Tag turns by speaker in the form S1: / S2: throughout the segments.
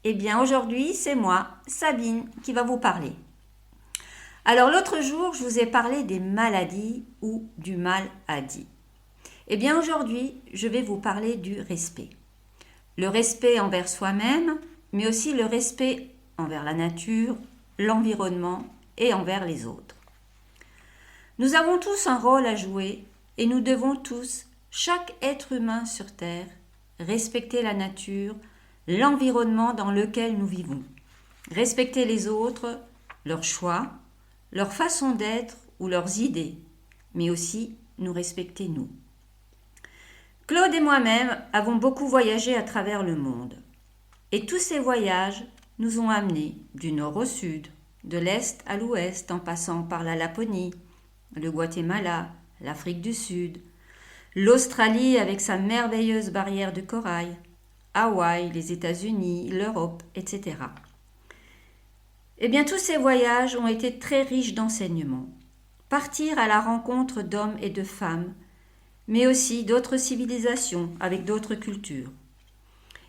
S1: Eh bien aujourd'hui, c'est moi, Sabine, qui va vous parler. Alors l'autre jour, je vous ai parlé des maladies ou du mal à dit. Eh bien aujourd'hui, je vais vous parler du respect. Le respect envers soi-même, mais aussi le respect envers la nature, l'environnement et envers les autres. Nous avons tous un rôle à jouer et nous devons tous, chaque être humain sur Terre, respecter la nature, l'environnement dans lequel nous vivons. Respecter les autres, leurs choix, leur façon d'être ou leurs idées, mais aussi nous respecter nous. Claude et moi-même avons beaucoup voyagé à travers le monde. Et tous ces voyages nous ont amenés du nord au sud, de l'est à l'ouest, en passant par la Laponie, le Guatemala, l'Afrique du Sud, l'Australie avec sa merveilleuse barrière de corail, Hawaï, les États-Unis, l'Europe, etc. Eh bien, tous ces voyages ont été très riches d'enseignements. Partir à la rencontre d'hommes et de femmes, mais aussi d'autres civilisations avec d'autres cultures.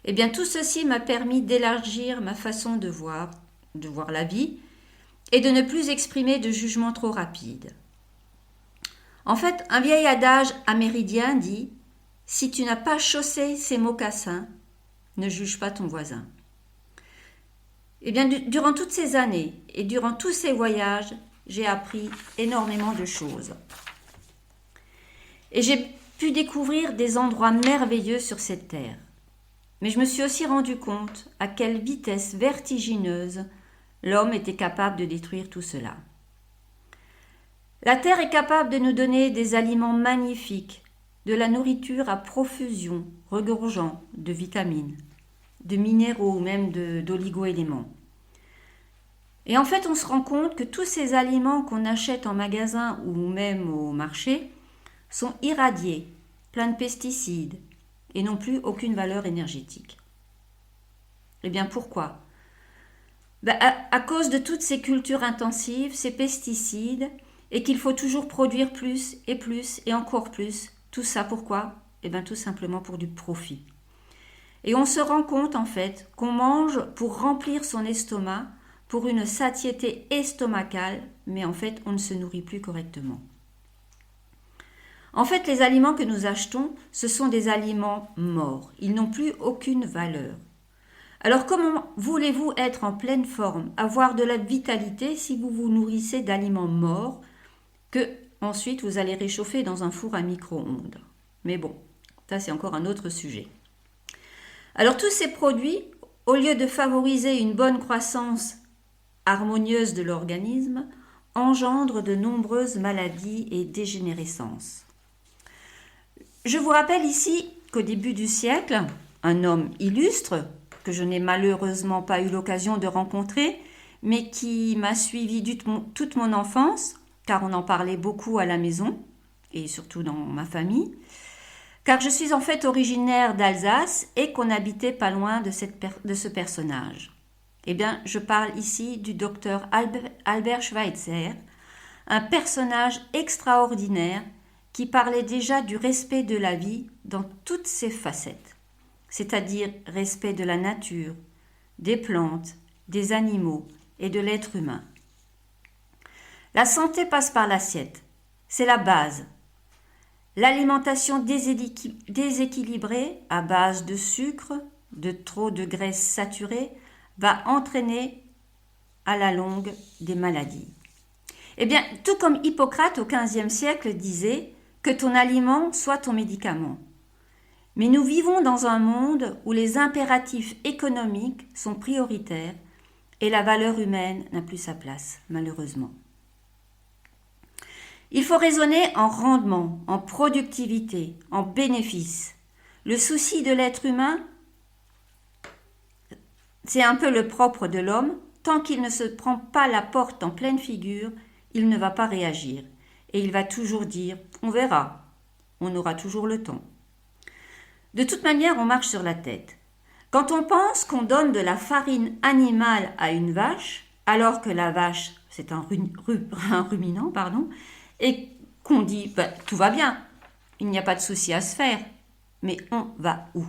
S1: Eh bien, tout ceci m'a permis d'élargir ma façon de voir la vie et de ne plus exprimer de jugement trop rapide. En fait, un vieil adage amérindien dit « Si tu n'as pas chaussé ses mocassins, ne juge pas ton voisin ». Eh bien, durant toutes ces années et durant tous ces voyages, j'ai appris énormément de choses. Et j'ai pu découvrir des endroits merveilleux sur cette terre. Mais je me suis aussi rendu compte à quelle vitesse vertigineuse l'homme était capable de détruire tout cela. La terre est capable de nous donner des aliments magnifiques, de la nourriture à profusion, regorgeant de vitamines, de minéraux ou même d'oligo-éléments. Et en fait, on se rend compte que tous ces aliments qu'on achète en magasin ou même au marché sont irradiés, pleins de pesticides et n'ont plus aucune valeur énergétique. Eh bien, pourquoi ? À cause de toutes ces cultures intensives, ces pesticides, et qu'il faut toujours produire plus et encore plus. Tout ça pourquoi ? Eh bien, tout simplement pour du profit. Et on se rend compte en fait qu'on mange pour remplir son estomac, pour une satiété estomacale, mais en fait on ne se nourrit plus correctement. En fait, les aliments que nous achetons, ce sont des aliments morts. Ils n'ont plus aucune valeur. Alors comment voulez-vous être en pleine forme, avoir de la vitalité si vous vous nourrissez d'aliments morts que ensuite vous allez réchauffer dans un four à micro-ondes? Mais bon, ça c'est encore un autre sujet. Alors tous ces produits, au lieu de favoriser une bonne croissance harmonieuse de l'organisme, engendrent de nombreuses maladies et dégénérescences. Je vous rappelle ici qu'au début du siècle, un homme illustre, que je n'ai malheureusement pas eu l'occasion de rencontrer, mais qui m'a suivi toute mon enfance, car on en parlait beaucoup à la maison, et surtout dans ma famille, car je suis en fait originaire d'Alsace et qu'on habitait pas loin de ce personnage. Eh bien, je parle ici du docteur Albert Schweitzer, un personnage extraordinaire qui parlait déjà du respect de la vie dans toutes ses facettes, c'est-à-dire respect de la nature, des plantes, des animaux et de l'être humain. La santé passe par l'assiette, c'est la base. L'alimentation déséquilibrée à base de sucre, de trop de graisses saturées, va entraîner à la longue des maladies. Eh bien, tout comme Hippocrate au XVe siècle disait que ton aliment soit ton médicament. Mais nous vivons dans un monde où les impératifs économiques sont prioritaires et la valeur humaine n'a plus sa place, malheureusement. Il faut raisonner en rendement, en productivité, en bénéfice. Le souci de l'être humain, c'est un peu le propre de l'homme. Tant qu'il ne se prend pas la porte en pleine figure, il ne va pas réagir. Et il va toujours dire « on verra ». On aura toujours le temps. De toute manière, on marche sur la tête. Quand on pense qu'on donne de la farine animale à une vache, alors que la vache, c'est un ruminant, et qu'on dit tout va bien, il n'y a pas de souci à se faire, mais on va où ?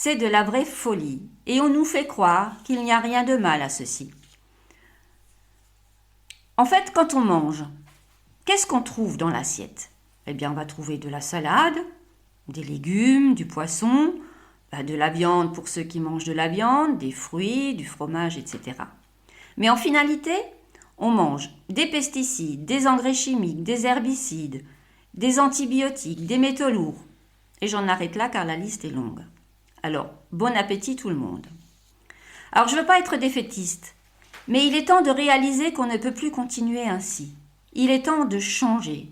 S1: C'est de la vraie folie et on nous fait croire qu'il n'y a rien de mal à ceci. En fait, quand on mange, qu'est-ce qu'on trouve dans l'assiette? Eh bien, on va trouver de la salade, des légumes, du poisson, de la viande pour ceux qui mangent de la viande, des fruits, du fromage, etc. Mais en finalité, on mange des pesticides, des engrais chimiques, des herbicides, des antibiotiques, des métaux lourds. Et j'en arrête là car la liste est longue. Alors, bon appétit tout le monde. Alors, je ne veux pas être défaitiste, mais il est temps de réaliser qu'on ne peut plus continuer ainsi. Il est temps de changer,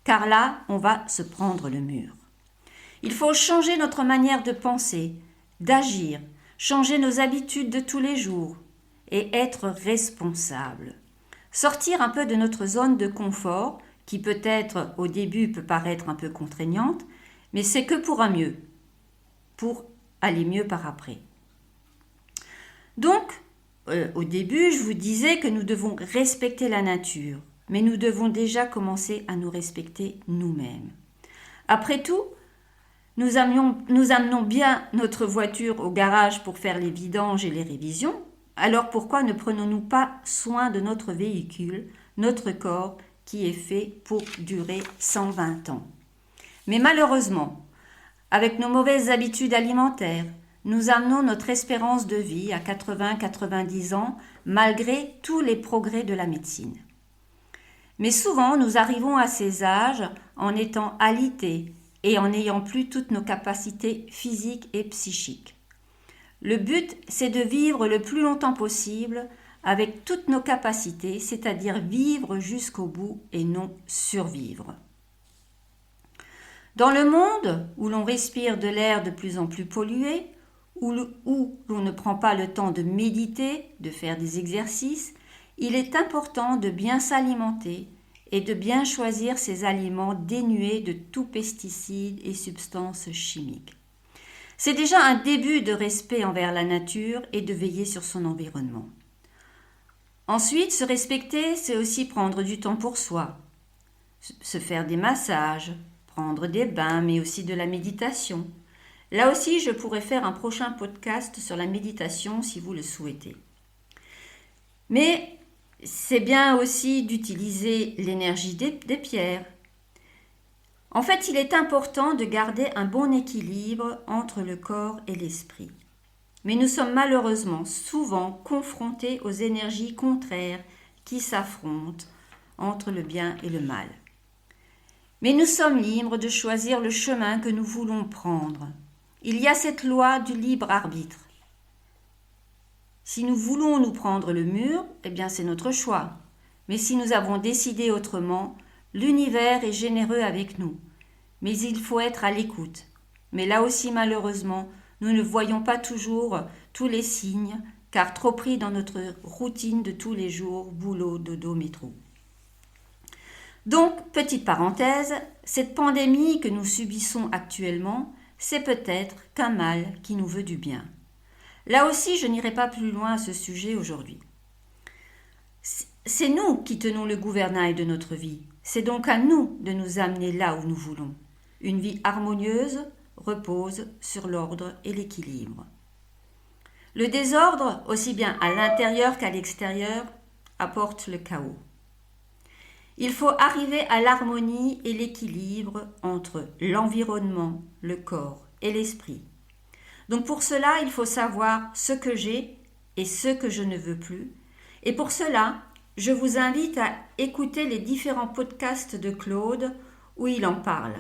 S1: car là, on va se prendre le mur. Il faut changer notre manière de penser, d'agir, changer nos habitudes de tous les jours et être responsable. Sortir un peu de notre zone de confort, qui peut-être au début peut paraître un peu contraignante, mais c'est que pour un mieux, pour aller mieux par après. Donc, au début, je vous disais que nous devons respecter la nature, mais nous devons déjà commencer à nous respecter nous-mêmes. Après tout, nous amenons bien notre voiture au garage pour faire les vidanges et les révisions, alors pourquoi ne prenons-nous pas soin de notre véhicule, notre corps, qui est fait pour durer 120 ans? Mais malheureusement, avec nos mauvaises habitudes alimentaires, nous amenons notre espérance de vie à 80-90 ans malgré tous les progrès de la médecine. Mais souvent, nous arrivons à ces âges en étant alités et en n'ayant plus toutes nos capacités physiques et psychiques. Le but, c'est de vivre le plus longtemps possible avec toutes nos capacités, c'est-à-dire vivre jusqu'au bout et non survivre. Dans le monde où l'on respire de l'air de plus en plus pollué, où l'on ne prend pas le temps de méditer, de faire des exercices, il est important de bien s'alimenter et de bien choisir ces aliments dénués de tout pesticide et substances chimiques. C'est déjà un début de respect envers la nature et de veiller sur son environnement. Ensuite, se respecter, c'est aussi prendre du temps pour soi, se faire des massages, prendre des bains, mais aussi de la méditation. Là aussi, je pourrais faire un prochain podcast sur la méditation si vous le souhaitez. Mais c'est bien aussi d'utiliser l'énergie des pierres. En fait, il est important de garder un bon équilibre entre le corps et l'esprit. Mais nous sommes malheureusement souvent confrontés aux énergies contraires qui s'affrontent entre le bien et le mal. Mais nous sommes libres de choisir le chemin que nous voulons prendre. Il y a cette loi du libre arbitre. Si nous voulons nous prendre le mur, eh bien c'est notre choix. Mais si nous avons décidé autrement, l'univers est généreux avec nous. Mais il faut être à l'écoute. Mais là aussi, malheureusement, nous ne voyons pas toujours tous les signes, car trop pris dans notre routine de tous les jours, boulot, dodo, métro. Donc, petite parenthèse, cette pandémie que nous subissons actuellement, c'est peut-être qu'un mal qui nous veut du bien. Là aussi, je n'irai pas plus loin à ce sujet aujourd'hui. C'est nous qui tenons le gouvernail de notre vie. C'est donc à nous de nous amener là où nous voulons. Une vie harmonieuse repose sur l'ordre et l'équilibre. Le désordre, aussi bien à l'intérieur qu'à l'extérieur, apporte le chaos. Il faut arriver à l'harmonie et l'équilibre entre l'environnement, le corps et l'esprit. Donc pour cela, il faut savoir ce que j'ai et ce que je ne veux plus. Et pour cela, je vous invite à écouter les différents podcasts de Claude où il en parle.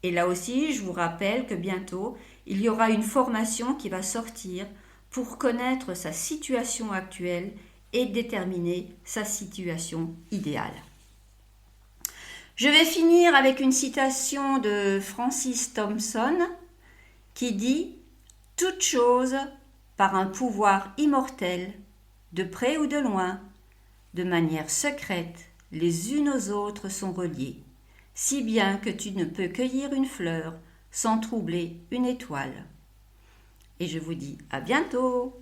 S1: Et là aussi, je vous rappelle que bientôt, il y aura une formation qui va sortir pour connaître sa situation actuelle et déterminer sa situation idéale. Je vais finir avec une citation de Francis Thompson qui dit « Toute chose, par un pouvoir immortel, de près ou de loin, de manière secrète, les unes aux autres sont reliées, si bien que tu ne peux cueillir une fleur sans troubler une étoile. » Et je vous dis à bientôt.